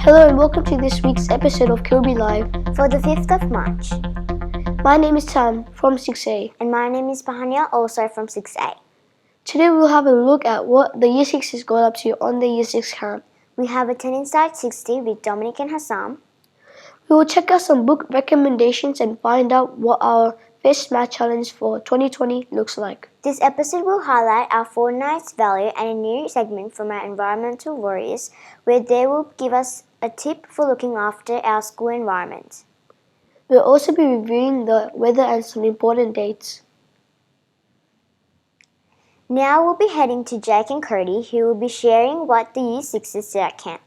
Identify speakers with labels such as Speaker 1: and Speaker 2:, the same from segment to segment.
Speaker 1: Hello and welcome to this week's episode of Kilberry Live
Speaker 2: for the 5th of March.
Speaker 1: My name is Tam from 6A.
Speaker 2: And my name is Bahania, also from 6A.
Speaker 1: Today we'll have a look at what the Year 6 has got up to on the Year 6 camp.
Speaker 2: We have a 10 Inside 60 with Dominic and Hassam.
Speaker 1: We will check out some book recommendations and find out what our best math challenge for 2020 looks like.
Speaker 2: This episode will highlight our fortnight's value and a new segment from our environmental warriors where they will give us a tip for looking after our school environment.
Speaker 1: We'll also be reviewing the weather and some important dates.
Speaker 2: Now we'll be heading to Jake and Cody, who will be sharing what the Year 6s did at camp.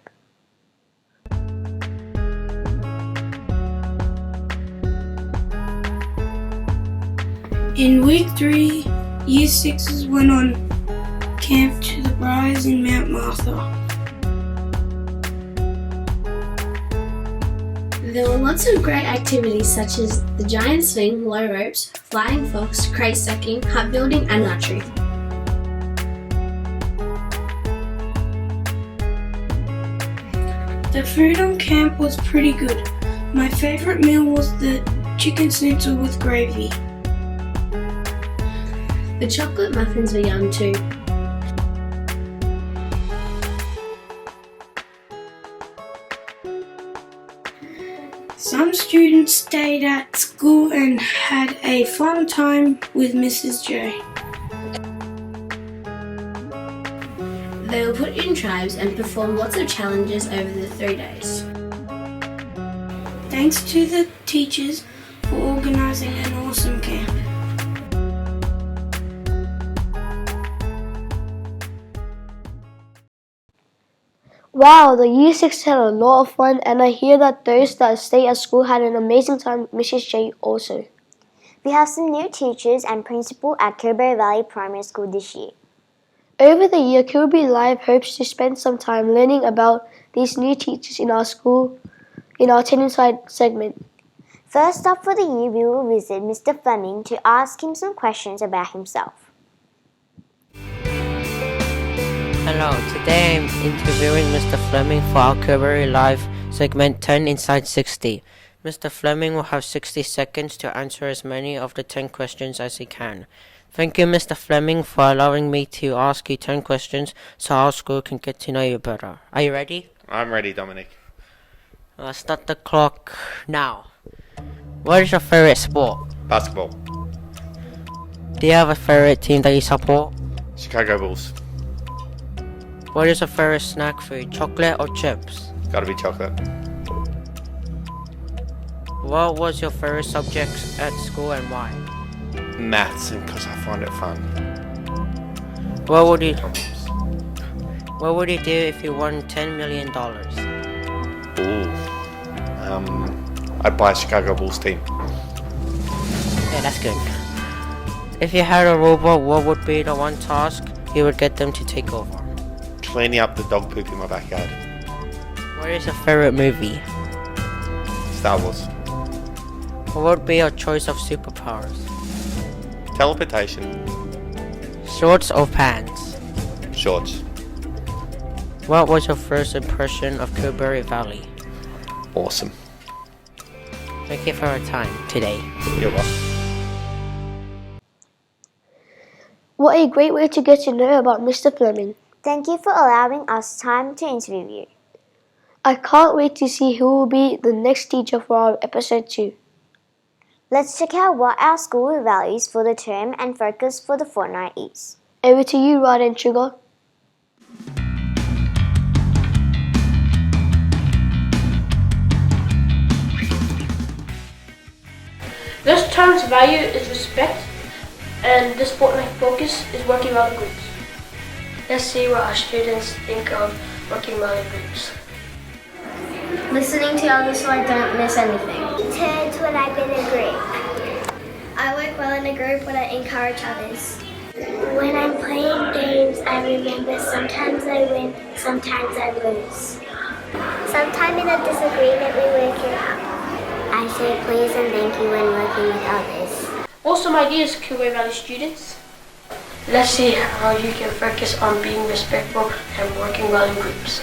Speaker 3: In week 3, Year 6s went on camp to the Briars in Mount Martha.
Speaker 4: There were lots of great activities such as the giant swing, low ropes, flying fox, crate stacking, hut building and archery.
Speaker 3: The food on camp was pretty good. My favourite meal was the chicken schnitzel with gravy.
Speaker 4: The chocolate muffins were yum too.
Speaker 3: Some students stayed at school and had a fun time with Mrs. J.
Speaker 4: They were put in tribes and performed lots of challenges over the 3 days.
Speaker 3: Thanks to the teachers for organising an awesome camp.
Speaker 1: Wow, the Year 6 had a lot of fun, and I hear that those that stay at school had an amazing time with Mrs. J also.
Speaker 2: We have some new teachers and principal at Kilberry Valley Primary School this year.
Speaker 1: Over the year, Kilberry Live hopes to spend some time learning about these new teachers in our school, in our 10 Inside segment.
Speaker 2: First up for the year, we will visit Mr. Fleming to ask him some questions about himself.
Speaker 5: Hello, today I'm interviewing Mr. Fleming for our Kilberry Live segment 10 Inside 60. Mr. Fleming will have 60 seconds to answer as many of the 10 questions as he can. Thank you, Mr. Fleming, for allowing me to ask you 10 questions so our school can get to know you better. Are you ready?
Speaker 6: I'm ready, Dominic.
Speaker 5: Start the clock now. What is your favorite sport?
Speaker 6: Basketball.
Speaker 5: Do you have a favorite team that you support?
Speaker 6: Chicago Bulls.
Speaker 5: What is your favorite snack food, chocolate or chips?
Speaker 6: Gotta be chocolate.
Speaker 5: What was your favorite subject at school and why?
Speaker 6: Maths, because I find it fun.
Speaker 5: What would you do if you won $10 million?
Speaker 6: Ooh. I'd buy a Chicago Bulls team.
Speaker 5: Yeah, that's good. If you had a robot, what would be the one task you would get them to take over?
Speaker 6: Cleaning up the dog poop in my backyard.
Speaker 5: What is your favorite movie?
Speaker 6: Star Wars.
Speaker 5: What would be your choice of superpowers?
Speaker 6: Teleportation.
Speaker 5: Shorts or pants?
Speaker 6: Shorts.
Speaker 5: What was your first impression of Kilberry Valley?
Speaker 6: Awesome.
Speaker 5: Thank you for your time today.
Speaker 6: You're welcome.
Speaker 1: What a great way to get to know about Mr. Fleming.
Speaker 2: Thank you for allowing us time to interview you.
Speaker 1: I can't wait to see who will be the next teacher for our episode 2.
Speaker 2: Let's check out what our school values for the term and focus for the fortnight is.
Speaker 1: Over to you, Rod and Sugar.
Speaker 7: This term's value is respect, and this fortnight focus is working well in groups. Let's see what our students think of working well in groups.
Speaker 8: Listening to others so I don't miss anything.
Speaker 9: Turns when I'm in a group.
Speaker 8: I work well in a group when I encourage others.
Speaker 9: When I'm playing games, I remember sometimes I win, sometimes I lose.
Speaker 8: Sometimes in a disagreement we work it out.
Speaker 9: I say please and thank you when working with others.
Speaker 7: Awesome ideas, Kilberry Valley students. Let's see how you can focus on being respectful and working well in groups.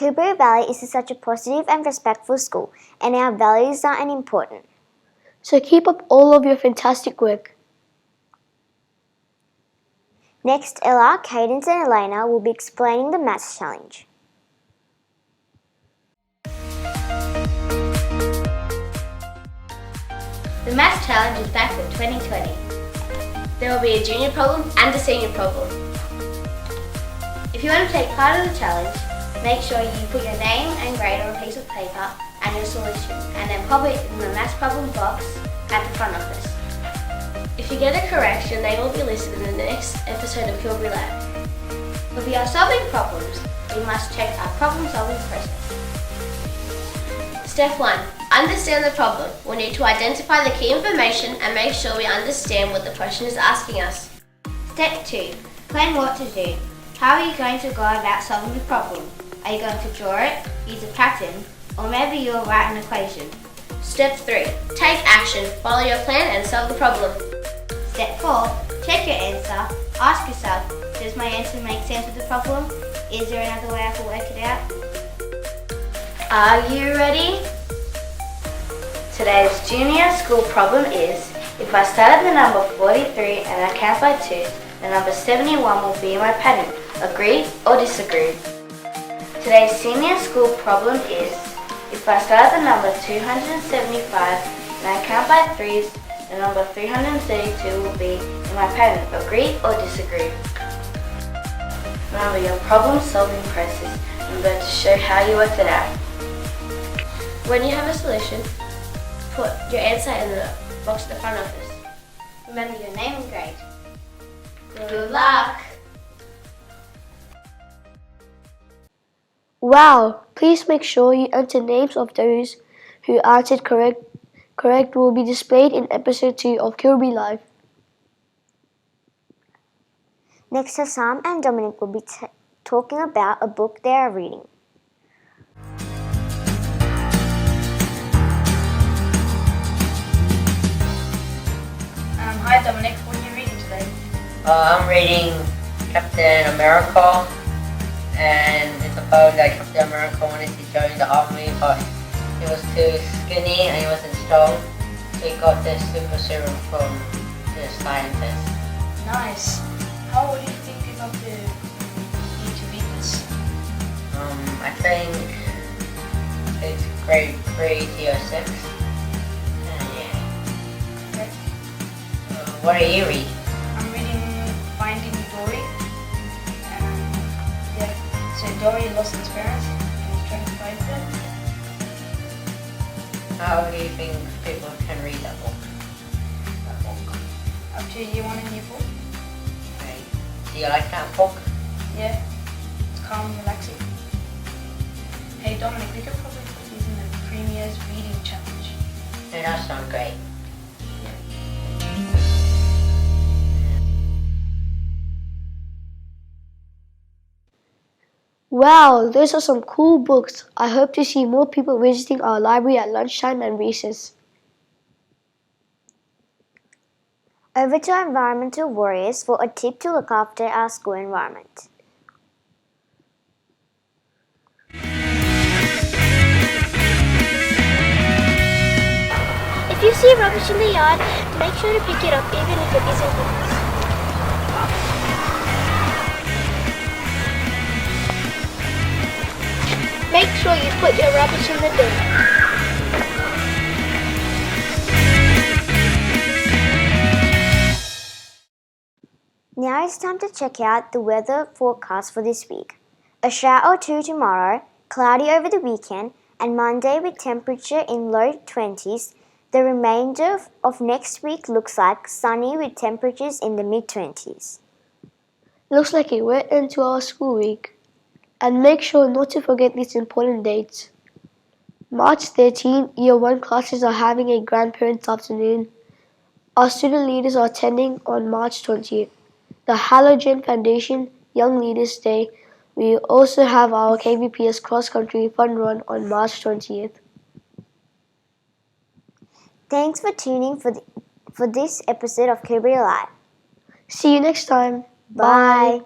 Speaker 2: Kilberry Valley is such a positive and respectful school, and our values are important.
Speaker 1: So keep up all of your fantastic work.
Speaker 2: Next, Ella, Cadence and Elena will be explaining the maths challenge.
Speaker 8: The Maths Challenge is back for 2020.
Speaker 4: There will be a junior problem and a senior problem.
Speaker 8: If you want to take part of the challenge, make sure you put your name and grade on a piece of paper and your solution, and then pop it in the maths problem box at the front office.
Speaker 4: If you get it correct, your name will be listed in the next episode of Kilberry Live.
Speaker 8: If we are solving problems, we must check our problem-solving process.
Speaker 4: Step 1. Understand the problem. We'll need to identify the key information and make sure we understand what the question is asking us.
Speaker 8: Step 2. Plan what to do. How are you going to go about solving the problem? Are you going to draw it, use a pattern, or maybe you'll write an equation?
Speaker 4: Step 3. Take action. Follow your plan and solve the problem.
Speaker 8: Step 4. Check your answer. Ask yourself, does my answer make sense with the problem? Is there another way I can work it out?
Speaker 4: Are you ready? Today's junior school problem is, if I start at the number 43 and I count by 2, the number 71 will be in my pattern. Agree or disagree? Today's senior school problem is, if I start at the number 275 and I count by 3s, the number 332 will be in my pattern. Agree or disagree? Remember your problem solving process. I'm going to show how you worked it out. When you have a solution, put your answer in the box at the front office.
Speaker 8: Remember your name and grade.
Speaker 4: Good luck!
Speaker 1: Wow! Please make sure you enter names of those who answered correct will be displayed in episode 2 of Kilberry Live.
Speaker 2: Next, Sam and Dominic will be talking about a book they are reading.
Speaker 7: Hi Dominic, what are you reading today?
Speaker 5: I'm reading Captain America, and it's about that Captain America wanted to join the army, but he was too skinny and he wasn't strong, so he got this super serum from the scientist.
Speaker 7: Nice. How old do you think you're going to need to read this?
Speaker 5: I think it's grade 3 to year 6.
Speaker 7: Okay.
Speaker 5: What are you reading?
Speaker 7: I'm reading Finding Dory. So Dory lost his parents and he's trying to find them.
Speaker 5: How do you think people can read that book?
Speaker 7: Up to year 1 and year 4.
Speaker 5: Okay. Do you like that book?
Speaker 7: Yeah. It's calm and relaxing. Hey Dominic, we could probably put these in the Premier's Reading Challenge.
Speaker 5: Yeah, that sounds great.
Speaker 1: Wow, those are some cool books. I hope to see more people visiting our library at lunchtime and recess.
Speaker 2: Over to our environmental warriors for a tip to look after our school environment.
Speaker 9: If you see rubbish in the yard, make sure to pick it up even if it isn't yours. Make sure you put your rubbish in the bin.
Speaker 2: Now it's time to check out the weather forecast for this week. A shower or two tomorrow, cloudy over the weekend, and Monday with temperature in low 20s. The remainder of next week looks like sunny with temperatures in the mid-20s.
Speaker 1: Looks like a wet end to our school week. And make sure not to forget these important dates. March 13, Year 1 classes are having a grandparents' afternoon. Our student leaders are attending on March 20th. The Halogen Foundation Young Leaders Day. We also have our KVPS Cross Country Fun Run on March 20th.
Speaker 2: Thanks for tuning for this episode of Kilberry Live.
Speaker 1: See you next time.
Speaker 2: Bye.